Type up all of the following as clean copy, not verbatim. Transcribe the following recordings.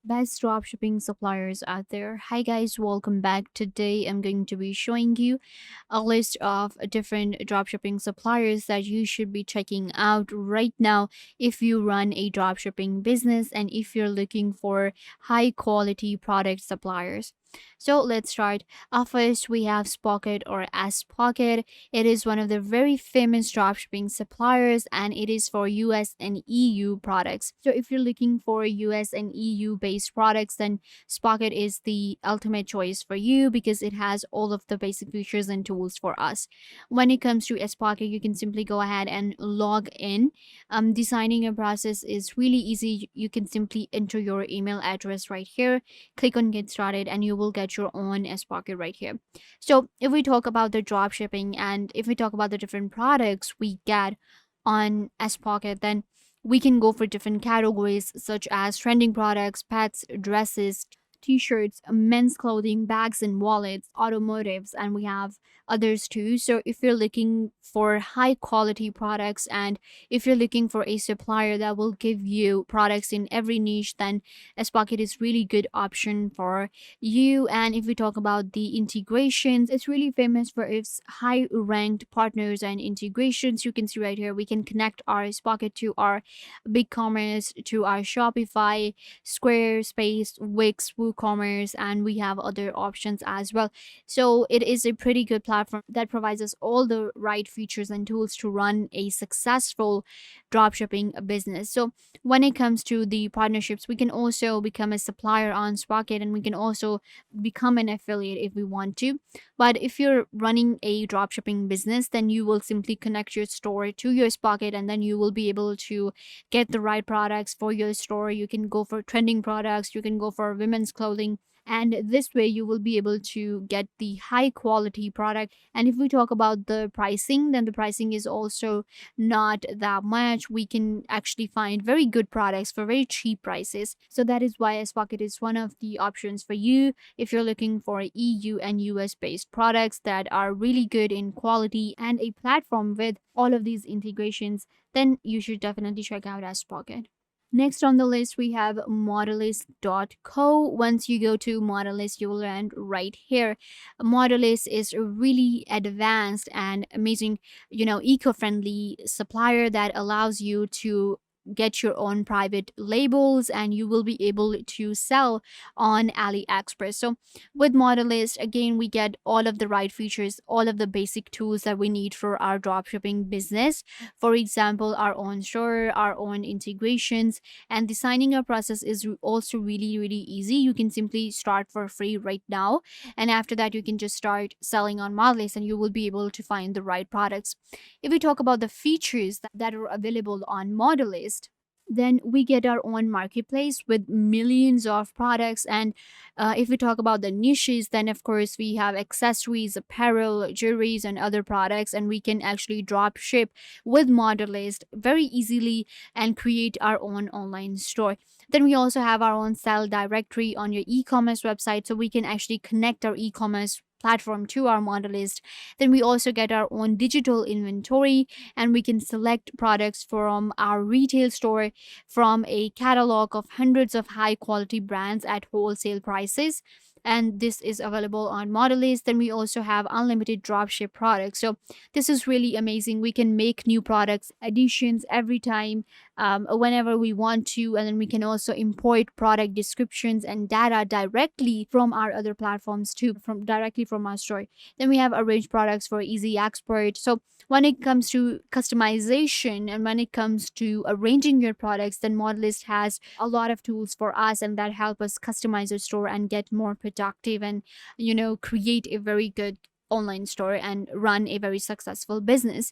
best dropshipping suppliers out there. Hi guys, welcome back. Today I'm going to be showing you a list of different dropshipping suppliers that you should be checking out right now if you run a dropshipping business and if you're looking for high quality product suppliers. So let's start. First, we have Spocket or S Pocket. It is one of the very famous dropshipping suppliers and it is for US and EU products. So if you're looking for US and EU based products, then Spocket is the ultimate choice for you because it has all of the basic features and tools for us. When it comes to S Pocket, you can simply go ahead and log in. Designing a process is really easy. You can simply enter your email address right here, click on get started, and you will get your own S Pocket right here. So if we talk about the drop shipping and if we talk about the different products we get on S Pocket, then we can go for different categories such as trending products, pets, dresses, t-shirts, men's clothing, bags and wallets, automotives, and we have others too. So if you're looking for high quality products and if you're looking for a supplier that will give you products in every niche, then S Pocket is really good option for you. And if we talk about the integrations, it's really famous for its high ranked partners and integrations. You can see right here we can connect our Spocket to our BigCommerce, to our Shopify, Squarespace, Wix, WooCommerce, and we have other options as well. So it is a pretty good platform that provides us all the right features and tools to run a successful dropshipping business. So when it comes to the partnerships, we can also become a supplier on Spocket and we can also become an affiliate if we want to. But if you're running a dropshipping business, then you will simply connect your store to your Spocket and then you will be able to get the right products for your store. You can go for trending products, you can go for women's clothing, and this way you will be able to get the high quality product. And if we talk about the pricing, then the pricing is also not that much. We can actually find very good products for very cheap prices. So that is why S Pocket is one of the options for you if you're looking for EU and US based products that are really good in quality and a platform with all of these integrations, then you should definitely check out S Pocket. Next on the list, we have Modellist.co. Once you go to Modellist, you will land right here. Modellist is a really advanced and amazing, eco-friendly supplier that allows you to get your own private labels and you will be able to sell on AliExpress. So with Modellist, again, we get all of the right features, all of the basic tools that we need for our dropshipping business. For example, our own store, our own integrations, and the signing up process is also really, really easy. You can simply start for free right now. And after that, you can just start selling on Modellist and you will be able to find the right products. If we talk about the features that are available on Modellist, then we get our own marketplace with millions of products. And if we talk about the niches, then of course we have accessories, apparel, jewelries, and other products, and we can actually drop ship with Modellist very easily and create our own online store. Then we also have our own style directory on your e-commerce website, so we can actually connect our e-commerce platform to our Modellist. Then we also get our own digital inventory and we can select products from our retail store from a catalog of hundreds of high quality brands at wholesale prices. And this is available on Modellist. Then we also have unlimited dropship products. So this is really amazing. We can make new products additions every time, whenever we want to, and then we can also import product descriptions and data directly from our other platforms too, from directly from our store. Then we have arranged products for easy export. So when it comes to customization and when it comes to arranging your products, then Modellist has a lot of tools for us and that help us customize our store and get more productive and create a very good online store and run a very successful business.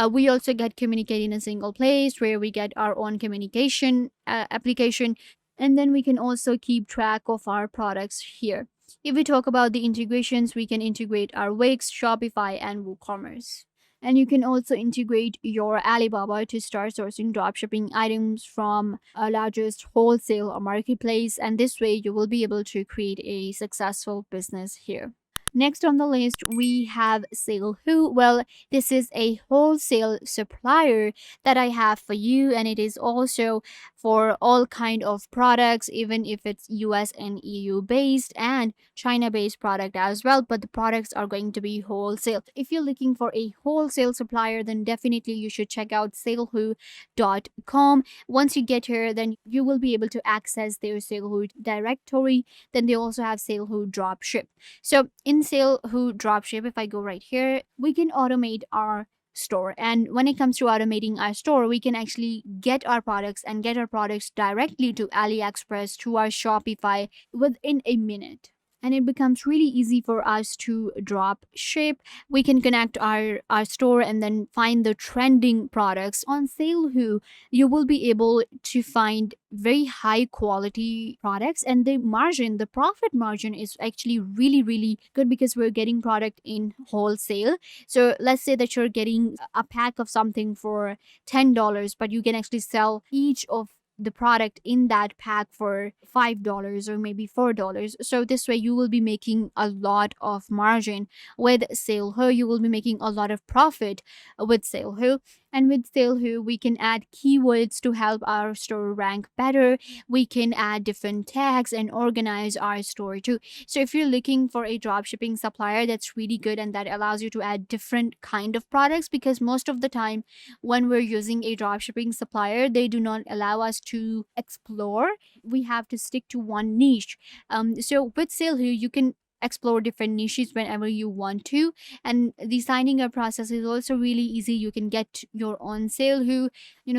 We also get communicate in a single place where we get our own communication application, and then we can also keep track of our products here. If we talk about the integrations, we can integrate our Wix, Shopify, and WooCommerce. And you can also integrate your Alibaba to start sourcing dropshipping items from a largest wholesale or marketplace. And this way, you will be able to create a successful business here. Next on the list, we have SaleWho. Well, this is a wholesale supplier that I have for you, and it is also for all kind of products, even if it's US and EU based and China based product as well, but the products are going to be wholesale. If you're looking for a wholesale supplier, then definitely you should check out salewho.com. Once you get here, then you will be able to access their Salewho directory. Then they also have Salewho Dropship. So in Salewho Dropship, if I go right here, we can automate our store. And when it comes to automating our store, we can actually get our products and get our products directly to AliExpress, to our Shopify within a minute. And it becomes really easy for us to drop ship. We can connect our store and then find the trending products on Salewho. You will be able to find very high quality products, and the profit margin is actually really good because we're getting product in wholesale. So let's say that you're getting a pack of something for $10, but you can actually sell each of the product in that pack for $5 or maybe $4. So this way you will be making a lot of margin with Salewho. You will be making a lot of profit with Salewho. And with Salewho, we can add keywords to help our store rank better. We can add different tags and organize our store too. So if you're looking for a dropshipping supplier, that's really good, and that allows you to add different kind of products, because most of the time when we're using a dropshipping supplier, they do not allow us to explore. We have to stick to one niche. So with Salewho, you can explore different niches whenever you want to, and the signing up process is also really easy. You can get your own Salewho,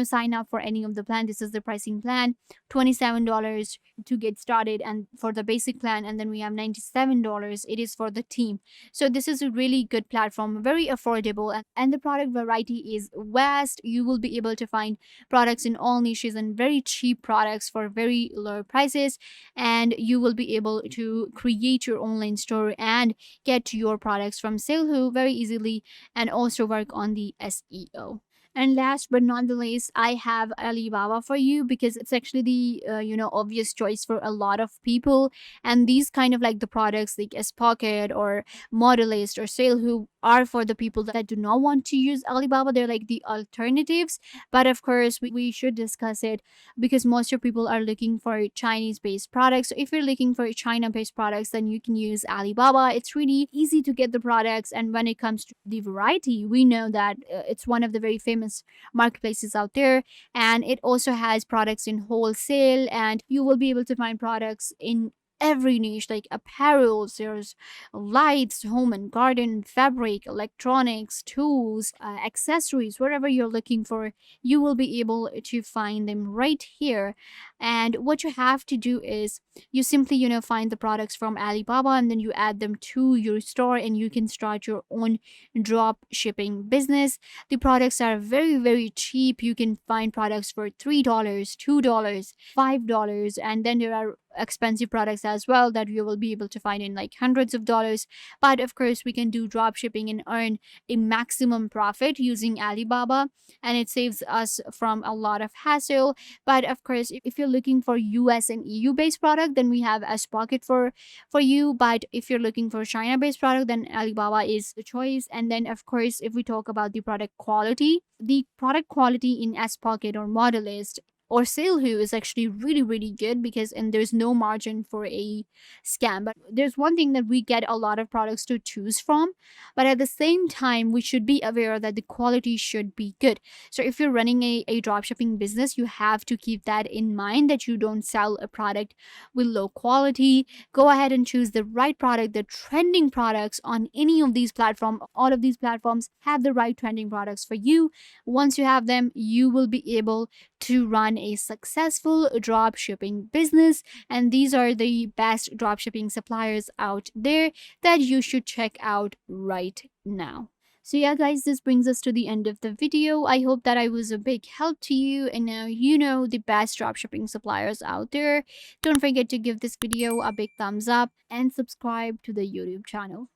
sign up for any of the plan. This is the pricing plan, $27 to get started and for the basic plan, and then we have $97, it is for the team. So this is a really good platform, very affordable, and the product variety is vast. You will be able to find products in all niches and very cheap products for very low prices, and you will be able to create your online store and get your products from Salewho very easily, and also work on the SEO. And last but not the least, I have Alibaba for you, because it's actually the obvious choice for a lot of people. And these kind of like the products like S Pocket or Modelist or Salewho are for the people that do not want to use Alibaba. They're like the alternatives. But of course, we should discuss it, because most of people are looking for Chinese based products. So if you're looking for China based products, then you can use Alibaba. It's really easy to get the products. And when it comes to the variety, we know that it's one of the very famous marketplaces out there. And it also has products in wholesale, and you will be able to find products in every niche, like apparels, there's lights, home and garden, fabric, electronics, tools, accessories, whatever you're looking for, you will be able to find them right here. And what you have to do is you simply find the products from Alibaba, and then you add them to your store, and you can start your own drop shipping business. The products are very cheap. You can find products for $3, $2, $5, and then there are expensive products as well that you will be able to find in like hundreds of dollars. But of course, we can do drop shipping and earn a maximum profit using Alibaba, and it saves us from a lot of hassle. But of course, if you're looking for US and EU based product, then we have S Pocket for you. But if you're looking for China based product, then Alibaba is the choice. And then of course, if we talk about the product quality in S Pocket or Modelist or Salewho is actually really good, because and there's no margin for a scam. But there's one thing that we get a lot of products to choose from, but at the same time we should be aware that the quality should be good. So if you're running a dropshipping business, you have to keep that in mind, that you don't sell a product with low quality. Go ahead and choose the right product. The trending products on any of these platforms, all of these platforms have the right trending products for you. Once you have them, you will be able to run a successful drop shipping business. And these are the best drop shipping suppliers out there that you should check out right now. So yeah guys, this brings us to the end of the video. I hope that I was a big help to you, and now you know the best dropshipping suppliers out there. Don't forget to give this video a big thumbs up and subscribe to the YouTube channel.